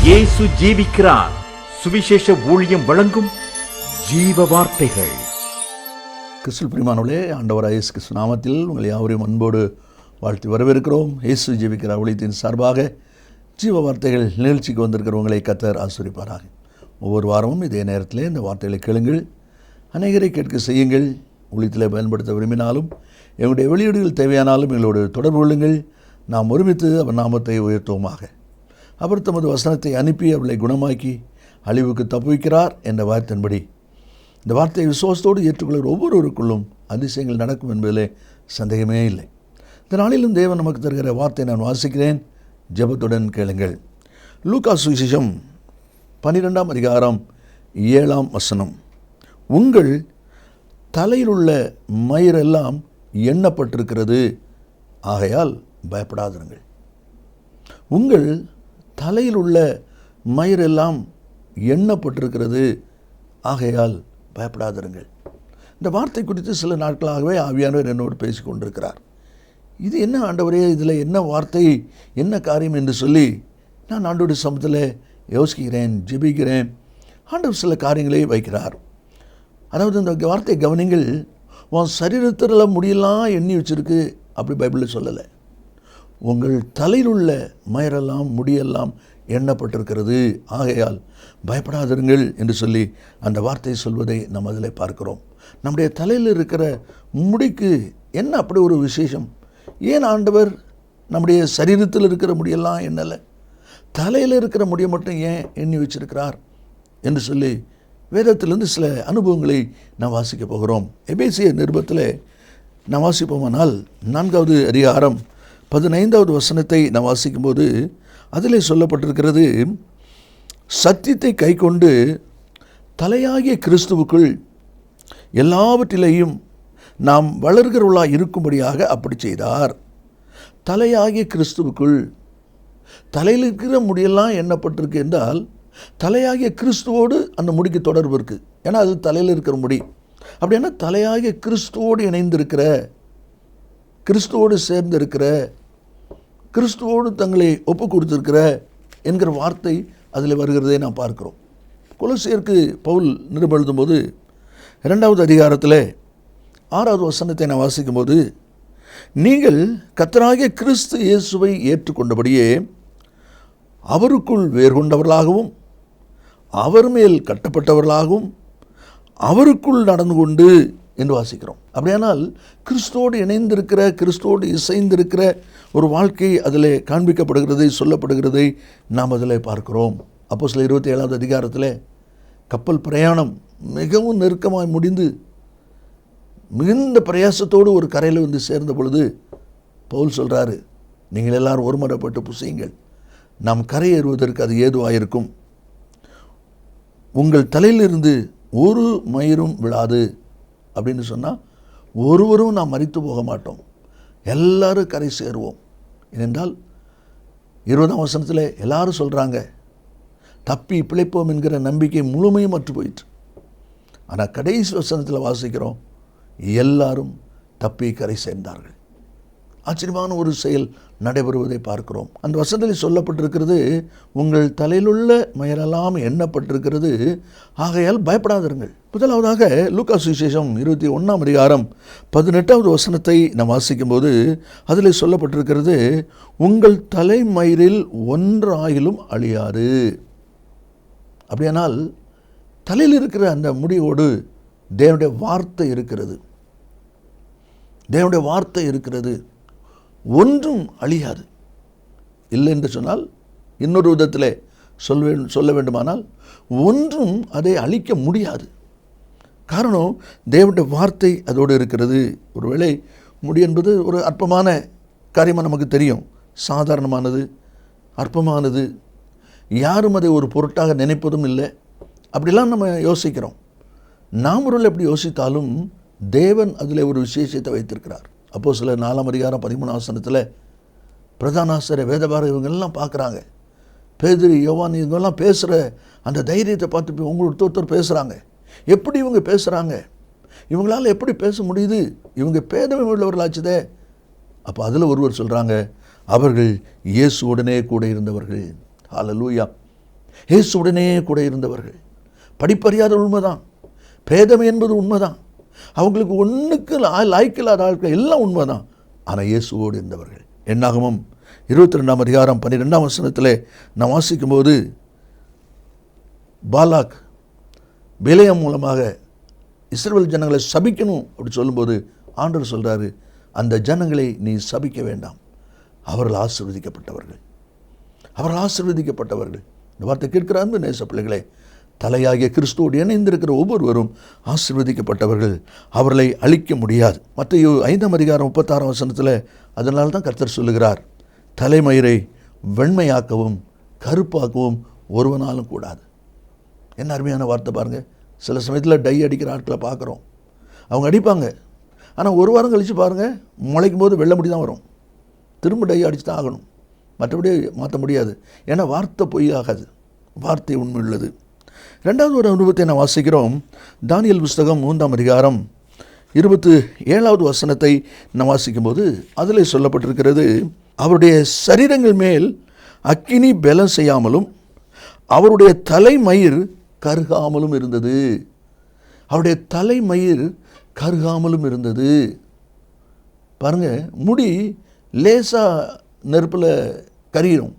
இயேசு ஜீவிக்கிறார். சுவிசேஷ ஊழியம் வழங்கும் ஜீவ வார்த்தைகள். கிறிஸ்துவில் பிரியமானவர்களே, ஆண்டவராகிய இயேசு கிறிஸ்து நாமத்தில் உங்களை யாவரையும் அன்போடு வாழ்த்தி வரவேற்கிறோம். இயேசு ஜீவிக்கிறார் ஊழியத்தின் சார்பாக ஜீவ வார்த்தைகள் நிகழ்ச்சிக்கு வந்திருக்கிறவங்களை கர்த்தர் ஆசீர்வதிப்பாராக. ஒவ்வொரு வாரமும் இதே நேரத்தில் இந்த வார்த்தைகளை கேளுங்கள், அநேகரை கேட்க செய்யுங்கள். ஊழியத்தில் பயன்படுத்த விரும்பினாலும் எங்களுடைய வெளியீடுகள் தேவையானாலும் எங்களோடு தொடர்பு கொள்ளுங்கள். நாம் ஒருமித்து அவர் நாமத்தை உயர்த்துவோமாக. அவர் தமது வசனத்தை அனுப்பி அவர்களை குணமாக்கி அழிவுக்கு தப்புவிக்கிறார் என்ற வார்த்தையின்படி இந்த வார்த்தையை விசுவாசத்தோடு ஏற்றுக்கொள்கிற ஒவ்வொருவருக்குள்ளும் அதிசயங்கள் நடக்கும் என்பதிலே சந்தேகமே இல்லை. இந்த நாளிலும் தேவன் நமக்கு தருகிற வார்த்தையை நான் வாசிக்கிறேன், ஜெபத்துடன் கேளுங்கள். லூக்கா சுவிசேஷம் 12ஆம் அதிகாரம் 7ஆம் வசனம். உங்கள் தலையில் உள்ள மயிரெல்லாம் எண்ணப்பட்டிருக்கிறது, ஆகையால் பயப்படாதிருங்கள். உங்கள் தலையில் உள்ள மயிரெல்லாம் எண்ணப்பட்டிருக்கிறது, ஆகையால் பயப்படாதிருங்கள். இந்த வார்த்தை குறித்து சில நாட்களாகவே ஆவியானவர் என்னோடு பேசி கொண்டிருக்கிறார். இது என்ன ஆண்டவரே, இதில் என்ன வார்த்தை, என்ன காரியம் என்று சொல்லி நான் ஆண்டோட சமூகத்தில் யோசிக்கிறேன், ஜெபிக்கிறேன். ஆண்டவர் சில காரியங்களை வைக்கிறார். அதாவது இந்த வார்த்தை கவனிங்கள். உன் சரீரத்தில் முடியெல்லாம் எண்ணி வச்சிருக்கு அப்படி பைபிளில் சொல்லலை. உங்கள் தலையில் உள்ள மயிரெல்லாம் முடியெல்லாம் எண்ணப்பட்டிருக்கிறது, ஆகையால் பயப்படாதிருங்கள் என்று சொல்லி அந்த வார்த்தையை சொல்வதை நாம் அதில் பார்க்கிறோம். நம்முடைய தலையில் இருக்கிற முடிக்கு என்ன அப்படி ஒரு விசேஷம்? ஏன் ஆண்டவர் நம்முடைய சரீரத்தில் இருக்கிற முடியெல்லாம் எண்ணலை, தலையில் இருக்கிற முடியை மட்டும் ஏன் எண்ணி வச்சிருக்கிறார் என்று சொல்லி வேதத்திலிருந்து சில அனுபவங்களை நாம் வாசிக்க போகிறோம். எபேசியர் நிருபத்தில் நாம் வாசிப்போமானால் 4வது அதிகாரம் 15வது வசனத்தை நாம் வாசிக்கும்போது அதிலே சொல்லப்பட்டிருக்கிறது, சத்தியத்தை கைக்கொண்டு தலையாகிய கிறிஸ்துவுக்குள் எல்லாவற்றிலேயும் நாம் வளர்கிறவர்களாக இருக்கும்படியாக அப்படி செய்தார். தலையாகிய கிறிஸ்துவுக்குள், தலையில் இருக்கிற முடியெல்லாம் எண்ணப்பட்டிருக்கு என்றால் தலையாகிய கிறிஸ்துவோடு அந்த முடிக்கு தொடர்பு இருக்குது. ஏன்னா அது தலையில் இருக்கிற முடி. அப்படின்னா தலையாகிய கிறிஸ்துவோடு இணைந்திருக்கிற, கிறிஸ்துவோடு சேர்ந்திருக்கிற, கிறிஸ்துவோடு தங்களை ஒப்பு கொடுத்திருக்கிற என்கிற வார்த்தை அதில் வருகிறதை நாம் பார்க்கிறோம். கொலோசியருக்கு பவுல் நிருபம் எழுதும்போது 2வது அதிகாரத்தில் 6வது வசனத்தை நான் வாசிக்கும்போது, நீங்கள் கர்த்தராகிய கிறிஸ்து இயேசுவை ஏற்றுக்கொண்டபடியே அவருக்குள் வேர் கொண்டவர்களாகவும் அவர் மேல் கட்டப்பட்டவர்களாகவும் அவருக்குள் நடந்து கொண்டு என்று வாசிக்கிறோம். அப்படியானால் கிறிஸ்துவோடு இணைந்திருக்கிற, கிறிஸ்துவோடு இசைந்திருக்கிற ஒரு வாழ்க்கை அதில் காண்பிக்கப்படுகிறதை, சொல்லப்படுகிறதை நாம் அதில் பார்க்கிறோம். அப்போஸ்தலர் 27வது அதிகாரத்தில் கப்பல் பிரயாணம் மிகவும் நெருக்கமாக முடிந்து மிகுந்த பிரயாசத்தோடு ஒரு கரையில் வந்து சேர்ந்த பொழுது பவுல் சொல்கிறாரு, நீங்கள் எல்லாரும் ஒருமுறைப்பட்டு புசியுங்கள், நாம் கரையேறுவதற்கு அது ஏதுவாயிருக்கும். உங்கள் தலையிலிருந்து ஒரு மயிரும் விழாது அப்படின்னு சொன்னால் ஒருவரும் நாம் மரித்து போக மாட்டோம், எல்லாரும் கரை சேருவோம். ஏனென்றால் 20ஆம் வசனத்தில் எல்லாரும் சொல்கிறாங்க, தப்பி பிழைப்போம் என்கிற நம்பிக்கை முழுமையும் அற்று போயிற்று. ஆனால் கடைசி வசனத்தில் வாசிக்கிறோம், எல்லாரும் தப்பி கரை சேர்ந்தார்கள். ஆச்சரியமான ஒரு செயல் நடைபெறுவதை பார்க்கிறோம். அந்த வசனத்தில் சொல்லப்பட்டிருக்கிறது, உங்கள் தலையிலுள்ள மயிரெல்லாம் எண்ணப்பட்டிருக்கிறது, ஆகையால் பயப்படாதிருங்கள். முதலாவதாக லூக்கா சுவிசேஷம் 21ஆம் அதிகாரம் 18வது வசனத்தை நாம் வாசிக்கும்போது அதில் சொல்லப்பட்டிருக்கிறது, உங்கள் தலைமயிரில் ஒன்றாயிலும் அழியாது. அப்படியானால் தலையில் இருக்கிற அந்த முடியோடு தேவனுடைய வார்த்தை இருக்கிறது, தேவனுடைய வார்த்தை இருக்கிறது, ஒன்றும் அழியாது. இல்லை என்று சொன்னால், இன்னொரு விதத்தில் சொல்ல வேண்டுமானால், ஒன்றும் அதை அழிக்க முடியாது. காரணம், தேவனுடைய வார்த்தை அதோடு இருக்கிறது. ஒருவேளை முடி என்பது ஒரு அற்பமான காரியமாக நமக்கு தெரியும், சாதாரணமானது, அற்பமானது, யாரும் அதை ஒரு பொருட்டாக நினைப்பதும் இல்லை. அப்படிலாம் நம்ம யோசிக்கிறோம். நாம் ஒருவேளை எப்படி யோசித்தாலும் தேவன் அதில் ஒரு விசேஷத்தை வைத்திருக்கிறார். அப்போஸ்தலர் 4ஆம் அதிகாரம் 13ஆம் வசனத்தில் பிரதான ஆசிரியர், வேதபாரகர் இவங்கெல்லாம் பார்க்குறாங்க, பேதுரு, யோவான் இவங்கெல்லாம் பேசுகிற அந்த தைரியத்தை பார்த்து ஒருத்தர் பேசுகிறாங்க. எப்படி இவங்க பேசுகிறாங்க, இவங்களால் எப்படி பேச முடியுது, இவங்க பேதமை உள்ளவர்களாச்சுதே. அப்போ அதில் ஒருவர் சொல்கிறாங்க, அவர்கள் இயேசுவுடனே கூட இருந்தவர்கள். ஹல்லேலூயா. இயேசுவுடனே கூட இருந்தவர்கள். படிப்பறியாத உண்மைதான், பேதமை என்பது உண்மைதான், அவங்களுக்கு ஒன்றுக்கு லாய்க்கில்லாத ஆட்கள் எல்லாம் உண்மைதான். ஆனால் இயேசுவோடு இருந்தவர்கள். என்னாகமம் 22ஆம் அதிகாரம் 12ஆம் வசனத்தில் நான் வாசிக்கும்போது, பாலாக் பிலேயாம் மூலமாக இஸ்ரவேல் ஜனங்களை சபிக்கணும் அப்படி சொல்லும்போது ஆண்டவர் சொல்கிறாரு, அந்த ஜனங்களை நீ சபிக்க வேண்டாம், அவர்கள் ஆசீர்வதிக்கப்பட்டவர்கள், அவர்கள் ஆசீர்வதிக்கப்பட்டவர்கள். இந்த வார்த்தை கேட்கிற அன்பு நேச பிள்ளைகளே, தலையாகிய கிறிஸ்துவோடு இணைந்திருக்கிற ஒவ்வொருவரும் ஆசீர்வதிக்கப்பட்டவர்கள், அவர்களை அழிக்க முடியாது. மத்தேயு 5ஆம் அதிகாரம் 36ஆம் வசனத்தில் அதனால தான் கர்த்தர் சொல்லுகிறார், தலைமயிரை வெண்மையாக்கவும் கருப்பாக்கவும் ஒருவனாலும் கூடாது. என்ன அருமையான வார்த்தை பாருங்கள். சில சமயத்தில் டை அடிக்கிற ஆட்களை பார்க்குறோம், அவங்க அடிப்பாங்க, ஆனால் ஒரு வாரம் கழித்து பாருங்கள், முளைக்கும் போது வெள்ளை முடி தான் வரும், திரும்ப டை அடித்து தான் ஆகணும், மற்றபடி மாற்ற முடியாது. ஏன்னா வார்த்தை பொய் ஆகாது, வார்த்தை உண்மை உள்ளது. ரெண்டாவது ஒரு அனுபவத்தை நான் வாசிக்கிறோம். தானியேல் புஸ்தகம் 3ஆம் அதிகாரம் 27வது வசனத்தை நான் வாசிக்கும்போது அதில் சொல்லப்பட்டிருக்கிறது, அவருடைய சரீரங்கள் மேல் அக்கினி பலம் செய்யாமலும் அவருடைய தலைமயிர் கருகாமலும் இருந்தது. அவருடைய தலைமயிர் கருகாமலும் இருந்தது. பாருங்க, முடி லேசாக நெருப்பில் கரியிடும்.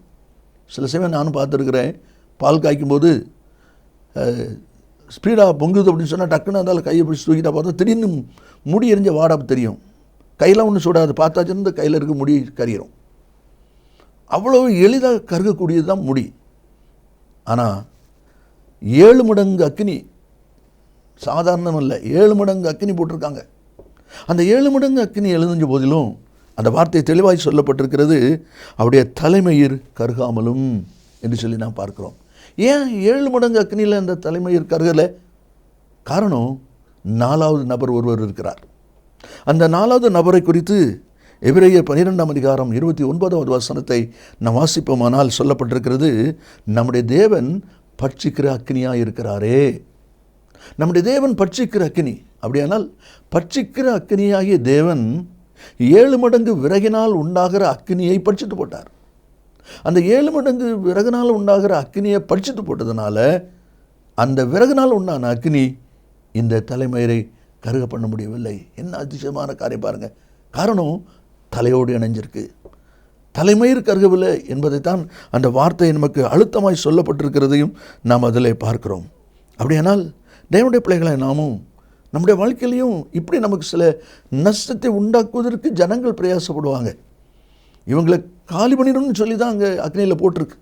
சில சமயம் நானும் பார்த்துருக்குறேன், பால் காய்க்கும்போது ஸ்பீடாக பொங்குது அப்படின்னு சொன்னால் டக்குன்னு அந்தால் கையை பிடிச்சி தூக்கிட்டா பார்த்தா திடீர்னு முடி எரிஞ்ச வாடா தெரியும். கையெல்லாம் ஒன்றும் சுடாது, பார்த்தாச்சுன்னு கையில் இருக்க முடி கரியிடும். அவ்வளவு எளிதாக கருகக்கூடியது தான் முடி. ஆனால் 7 மடங்கு அக்கினி, சாதாரணம் இல்லை, 7 மடங்கு அக்கினி போட்டிருக்காங்க. அந்த 7 மடங்கு அக்கினி எழுந்த போதிலும் அந்த வார்த்தை தெளிவாய் சொல்லப்பட்டிருக்கிறது, அவருடைய தலைமயிர் கருகாமலும் என்று சொல்லி நாம் பார்க்கிறோம். ஏன் 7 மடங்கு அக்கினியில் அந்த தலைமயிர் கருகலை? காரணம், 4வது நபர் ஒருவர் இருக்கிறார். அந்த 4வது நபரை குறித்து எபிரேயர் 12ஆம் அதிகாரம் 29வது வசனத்தை நாம் வாசிப்போமானால் சொல்லப்பட்டிருக்கிறது, நம்முடைய தேவன் பட்சிக்கிற அக்கினியாக இருக்கிறாரே. நம்முடைய தேவன் பட்சிக்கிற அக்கினி. அப்படியானால் பட்சிக்கிற அக்கினியாகிய தேவன் 7 மடங்கு விறகினால் உண்டாகிற அக்கினியை பட்சித்து போட்டார். அந்த 7 மடங்கு விறகுனால் உண்டாகிற அக்கினியை பட்சித்து போட்டதுனால அந்த விறகுனால் உண்டான அக்கினி இந்த தலைமயிரை கருக பண்ண முடியவில்லை. என்ன அதிசயமான காரியம் பாருங்கள். காரணம், தலையோடு இணைஞ்சிருக்கு. தலைமயிர் கருகவில்லை என்பதைத்தான் அந்த வார்த்தை நமக்கு அழுத்தமாய் சொல்லப்பட்டிருக்கிறதையும் நாம் அதில் பார்க்கிறோம். அப்படியானால் தேவனுடைய பிள்ளைகளை நாமும் நம்முடைய வாழ்க்கையிலையும் இப்படி நமக்கு சில நஷ்டத்தை உண்டாக்குவதற்கு ஜனங்கள் பிரயாசப்படுவாங்க. இவங்களை காலி பண்ணிடணும்னு சொல்லி தான் அங்கே அக்னியில் போட்டிருக்கு.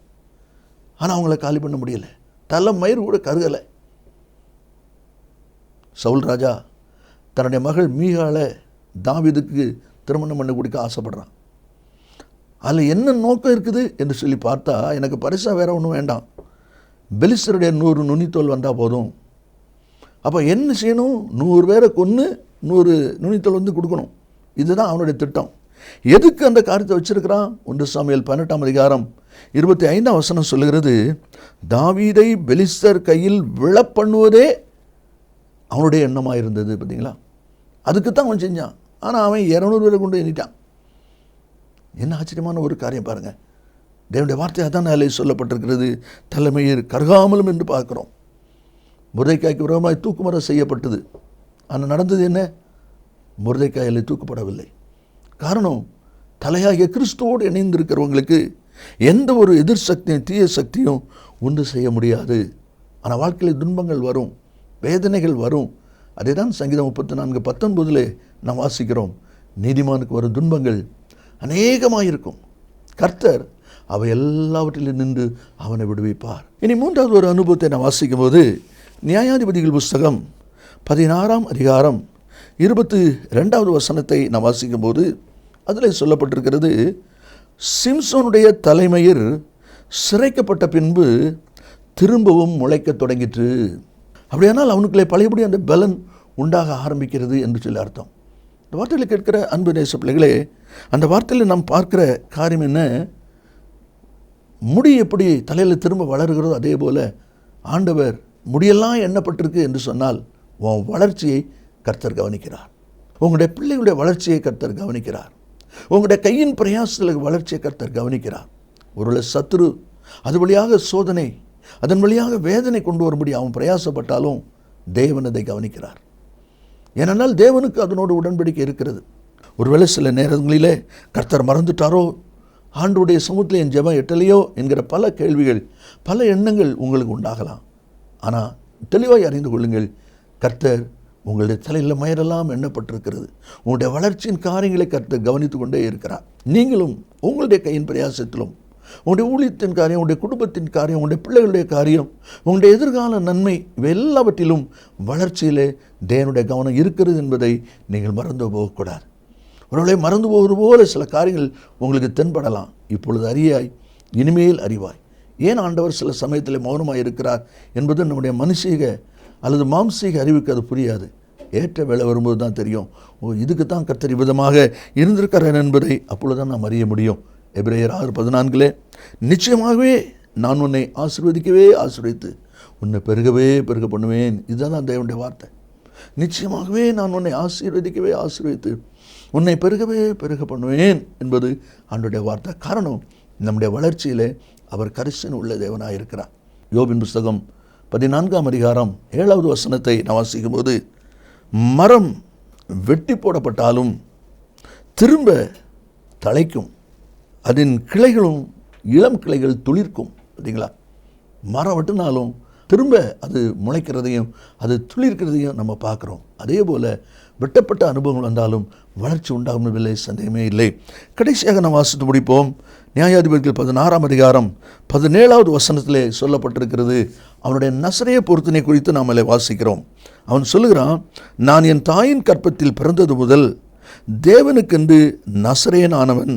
ஆனால் அவங்கள காலி பண்ண முடியலை, தலைமயிர் கூட கருகலை. சவுல் ராஜா தன்னுடைய மகள் மீகாலை தாவீதுக்கு திருமணம் பண்ணி கொடுக்க ஆசைப்படுறான். அதில் என்ன நோக்கம் இருக்குது என்று சொல்லி பார்த்தா, எனக்கு பரிசாக வேறு ஒன்றும் வேண்டாம், பெலிஸ்தருடைய 100 நுனித்தோல் வந்தால் போதும். அப்போ என்ன செய்யணும்? 100 பேரை கொன்று 100 நுனித்தோல் வந்து கொடுக்கணும். இதுதான் அவனுடைய திட்டம். எதுக்கு அந்த காரியத்தை வச்சிருக்கிறான்? 1 சாமுவேல் 18ஆம் அதிகாரம் 25ஆம் வசனம் சொல்லுகிறது, தாவீதை பெலிஸ்தர் கையில் விழப்பண்ணுவதே அவனுடைய எண்ணமாக இருந்தது. பார்த்தீங்களா? அதுக்கு தான் அவன் செஞ்சான். ஆனால் அவன் 200 பேரை கொண்டு எண்ணிட்டான். என்ன ஆச்சரியமான ஒரு காரியம் பாருங்கள். தேவனுடைய வார்த்தை அதான் அதில் சொல்லப்பட்டிருக்கிறது, தலைமயிர் கருகாமலும் என்று பார்க்குறோம். முருதைக்காய்க்கு விரோதமாய் தூக்குமரம் செய்யப்பட்டது. ஆனால் நடந்தது என்ன? முருதைக்காயில் தூக்கப்படவில்லை. காரணம், தலையாகிய கிறிஸ்துவோடு இணைந்திருக்கிறவங்களுக்கு எந்த ஒரு எதிர் சக்தியும் தீய சக்தியும் ஒன்று செய்ய முடியாது. ஆனால் வாழ்க்கையில் துன்பங்கள் வரும், வேதனைகள் வரும். அதே தான் சங்கீதம் 34:19 நாம் வாசிக்கிறோம், நீதிமானுக்கு வரும் துன்பங்கள் அநேகமாக இருக்கும், கர்த்தர் அவை எல்லாவற்றிலும் நின்று அவனை விடுவிப்பார். இனி 3வது ஒரு அனுபவத்தை நான் வாசிக்கும் போது நியாயாதிபதிகள் புஸ்தகம் 16ஆம் அதிகாரம் 22வது வசனத்தை நான் வாசிக்கும் போது அதில் சொல்லப்பட்டிருக்கிறது, சிம்சோனுடைய தலைமயிர் சிரைக்கப்பட்ட பின்பு திரும்பவும் முளைக்க தொடங்கிற்று. அப்படியானால் அவனுக்குள்ளே பழையபடி அந்த பலன் உண்டாக ஆரம்பிக்கிறது என்று சொல்லி அர்த்தம். இந்த வார்த்தையில் கேட்கிற அன்பு நேச பிள்ளைகளே, அந்த வார்த்தையில் நாம் பார்க்கிற காரியம் என்ன? முடி எப்படி தலையில் திரும்ப வளர்கிறதோ அதே போல் ஆண்டவர் முடியெல்லாம் எண்ணப்பட்டிருக்கு என்று சொன்னால் உன் வளர்ச்சியை கர்த்தர் கவனிக்கிறார். உங்களுடைய பிள்ளைகளுடைய வளர்ச்சியை கர்த்தர் கவனிக்கிறார். உங்களுடைய கையின் பிரயாசத்தில் வளர்ச்சியை கர்த்தர் கவனிக்கிறார். ஒருவேளை சத்துரு அது வழியாக சோதனை அதன் வழியாக வேதனை கொண்டு வரும்படி அவன் பிரயாசப்பட்டாலும் தேவன் அதை கவனிக்கிறார். ஏனென்றால் தேவனுக்கு அதனோடு உடன்படிக்கை இருக்கிறது. ஒருவேளை சில நேரங்களிலே கர்த்தர் மறந்துட்டாரோ, ஆண்டவருடைய சமூகத்தில் என் ஜெபம் எட்டலையோ என்கிற பல கேள்விகள், பல எண்ணங்கள் உங்களுக்கு உண்டாகலாம். ஆனால் தெளிவாய் அறிந்து கொள்ளுங்கள், கர்த்தர் உங்களுடைய தலையில் மயிரெல்லாம் எண்ணப்பட்டிருக்கிறது. உங்களுடைய வளர்ச்சியின் காரியங்களை கர்த்தர் கவனித்து கொண்டே இருக்கிறார். நீங்களும் உங்களுடைய கையின் பிரயாசத்திலும், உங்களுடைய ஊழியத்தின் காரியம், உங்களுடைய குடும்பத்தின் காரியம், உங்களுடைய பிள்ளைகளுடைய காரியம், உங்களுடைய எதிர்கால நன்மை, இவை எல்லாவற்றிலும் வளர்ச்சியிலே தேவனுடைய கவனம் இருக்கிறது என்பதை நீங்கள் மறந்து போகக்கூடாது. ஒருவேளை மறந்து போவது போல சில காரியங்கள் உங்களுக்கு தென்படலாம். இப்பொழுது அறியாய், இனிமேல் அறிவாய். ஏன் ஆண்டவர் சில சமயத்தில் மௌனமாக இருக்கிறார் என்பது நம்முடைய மனுஷீக அல்லது மாம்சீக அறிவுக்கு அது புரியாது. ஏற்ற வேலை வரும்போது தான் தெரியும், இதுக்கு தான் கர்த்தர் விதமாக இருந்திருக்கிறார் என்பதை அப்பொழுதுதான் நாம் அறிய முடியும். எபிரேயர் 6:14 நிச்சயமாகவே நான் உன்னை ஆசீர்வதிக்கவே ஆசீர்வதித்து உன்னை பெருகவே பெருக பண்ணுவேன். இதுதான் தேவனுடைய வார்த்தை. நிச்சயமாகவே நான் உன்னை ஆசீர்வதிக்கவே ஆசீர்வதித்து உன்னை பெருகவே பெருக பண்ணுவேன் என்பது ஆண்டவருடைய வார்த்தை. காரணம், நம்முடைய வளர்ச்சியிலே அவர் கரிசனை உள்ள தேவனாக இருக்கிறார். யோபின் புஸ்தகம் 14ஆம் அதிகாரம் 7வது வசனத்தை நான் வாசிக்கும் போது, மரம் வெட்டி போடப்பட்டாலும் திரும்ப தழைக்கும், அதன் கிளைகளும் இளம் கிளைகள் துளிர்க்கும். பார்த்தீங்களா, மரம் வெட்டினாலும் திரும்ப அது முளைக்கிறதையும் அது துளிர்க்கிறதையும் நம்ம பார்க்குறோம். அதே போல் வெட்டப்பட்ட அனுபவங்கள் வந்தாலும் வளர்ச்சி உண்டாகவில்லை, சந்தேகமே இல்லை. கடைசியாக நாம் வாசித்து முடிப்போம். நியாயாதிபதிகள் 16ஆம் அதிகாரம் 17வது வசனத்திலே சொல்லப்பட்டிருக்கிறது. அவனுடைய நசரேய பொருத்தனை குறித்து நாம் அதில் வாசிக்கிறோம். அவன் சொல்லுகிறான், நான் என் தாயின் கற்பத்தில் பிறந்தது முதல் தேவனுக்கென்று நசரேயன் ஆனவன்.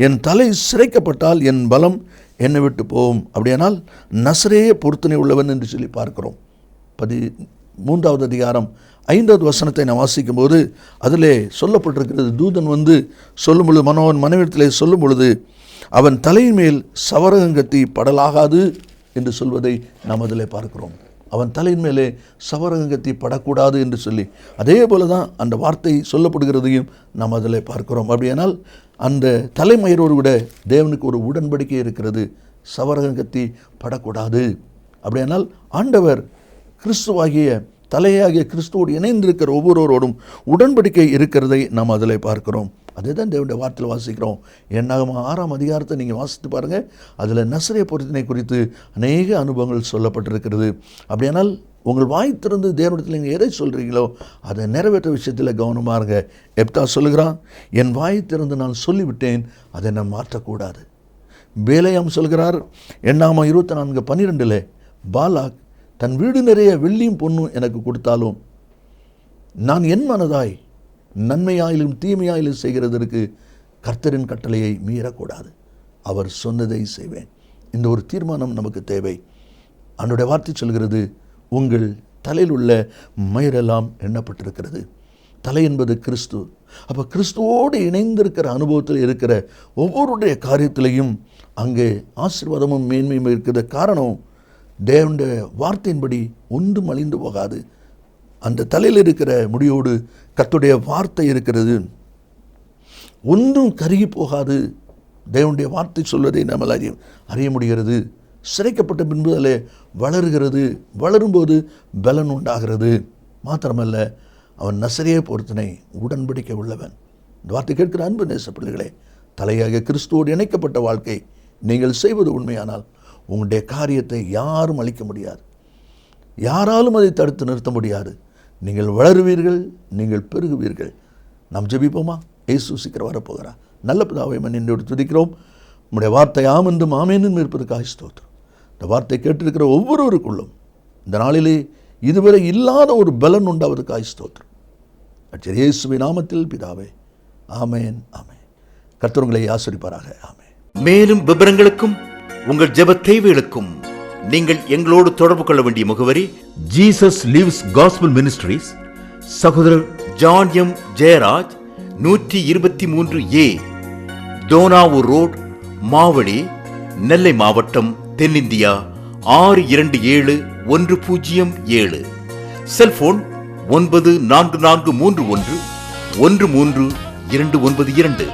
என் தலை சிரைக்கப்பட்டால் என் பலம் என்னை விட்டு போகும். அப்படியானால் நசரேய பொருத்தனை உள்ளவன் என்று சொல்லி பார்க்கிறோம். 13வது அதிகாரம் 5வது வசனத்தை நான் வாசிக்கும் போது அதிலே சொல்லப்பட்டிருக்கிறது. தூதன் வந்து சொல்லும் பொழுது, மனோவன் மனைவிடத்திலே சொல்லும் பொழுது, அவன் தலையின் மேல் சவரகங்கத்தி படலாகாது என்று சொல்வதை நாம் அதிலே பார்க்கிறோம். அவன் தலையின் மேலே சவரகங்கத்தி படக்கூடாது என்று சொல்லி அதே போல தான் அந்த வார்த்தை சொல்லப்படுகிறதையும் நாம் அதில் பார்க்கிறோம். அப்படியானால் அந்த தலைமயிரோடு கூட தேவனுக்கு ஒரு உடன்படிக்கை இருக்கிறது. சவரகங்கத்தி படக்கூடாது. அப்படியானால் ஆண்டவர் கிறிஸ்துவாகிய தலையாகிய கிறிஸ்துவோடு இணைந்திருக்கிற ஒவ்வொருவரோடும் உடன்படிக்கை இருக்கிறதை நாம் அதில் பார்க்கிறோம். அதே தான் தேவனுடைய வார்த்தையில் வாசிக்கிறோம். என்னாகம 6ஆம் அதிகாரத்தை நீங்கள் வாசித்து பாருங்கள். அதில் நசரேய பொருத்தனை குறித்து அநேக அனுபவங்கள் சொல்லப்பட்டிருக்கிறது. அப்படியானால் உங்கள் வாய் திறந்து தேவனிடத்தில் நீங்கள் எதை சொல்கிறீங்களோ அதை நிறைவேற்ற விஷயத்தில் கவனமாக இருங்க. எப்தா சொல்லுகிறான், என் வாய் திறந்து நான் சொல்லிவிட்டேன், அதை நான் மாற்றக்கூடாது. பேலேயாம் சொல்கிறார், என்னாகமம் 24:12 பாலாக் தன் வீடு நிறைய வெள்ளியும் பொண்ணும் எனக்கு கொடுத்தாலும் நான் என் மனதாய் நன்மையாயிலும் தீமையாயிலும் செய்கிறதற்கு கர்த்தரின் கட்டளையை மீறக்கூடாது. அவர் சொன்னதை செய்வேன். இந்த ஒரு தீர்மானம் நமக்கு தேவை. அவனுடைய வார்த்தை சொல்கிறது, உங்கள் தலையில் உள்ள மயிரெல்லாம் எண்ணப்பட்டிருக்கிறது. தலை என்பது கிறிஸ்து. அப்போ கிறிஸ்துவோடு இணைந்திருக்கிற அனுபவத்தில் இருக்கிற ஒவ்வொருடைய காரியத்திலையும் அங்கே ஆசீர்வாதமும் மேன்மையும் இருக்கிற காரணம், தேவனுடைய வார்த்தையின்படி ஒன்றும் அழிந்து போகாது. அந்த தலையில் இருக்கிற முடியோடு கர்த்தருடைய வார்த்தை இருக்கிறது, ஒன்றும் கருகி போகாது. தேவனுடைய வார்த்தை சொல்வதை நம்மால் அறிய முடிகிறது. சிரைக்கப்பட்ட பின்பு அதில் வளருகிறது. வளரும்போது பலன் உண்டாகிறது. மாத்திரமல்ல, அவன் நசரேய பொருத்தனை உடன்படிக்கை உள்ளவன். இந்த வார்த்தை கேட்கிற அன்பு நேச பிள்ளைகளே, தலையாக கிறிஸ்துவோடு இணைக்கப்பட்ட வாழ்க்கை நீங்கள் செய்வது உண்மையானால் உங்களுடைய காரியத்தை யாரும் அழிக்க முடியாது. யாராலும் அதை தடுத்து நிறுத்த முடியாது. நீங்கள் வளருவீர்கள், நீங்கள் பெருகுவீர்கள். நாம் ஜெபிப்போமா? இயேசு சீக்கிரம் வரப்போகிறார். நல்ல பிதாவை மன்னியோடு துதிக்கிறோம். உம்முடைய வார்த்தை ஆம் என்றும் ஆமேனும் இருப்பதற்காக ஸ்தோத்திரம். இந்த வார்த்தை கேட்டிருக்கிற ஒவ்வொருவருக்குள்ளும் இந்த நாளிலே இதுவரை இல்லாத ஒரு பலன் உண்டாவதற்காக ஸ்தோத்திரம். அச்சர் இயேசுவின் நாமத்தில் பிதாவே, ஆமேன் ஆமேன். கர்த்தர் உங்களை ஆசீர்வதிப்பாராக. ஆமேன். மேலும் விவரங்களுக்கும் உங்கள் ஜெப தேவைகளுக்கும் நீங்கள் எங்களோடு தொடர்பு கொள்ள வேண்டிய முகவரி, ஜீசஸ் லிவ்ஸ் காஸ்பல் மினிஸ்ட்ரீஸ், சகோதரர் John M Jeyaraj, 123A Dohnavur road, Mavadi, Nellai மாவட்டம், தென்னிந்தியா 627107. செல்போன் 9443113292.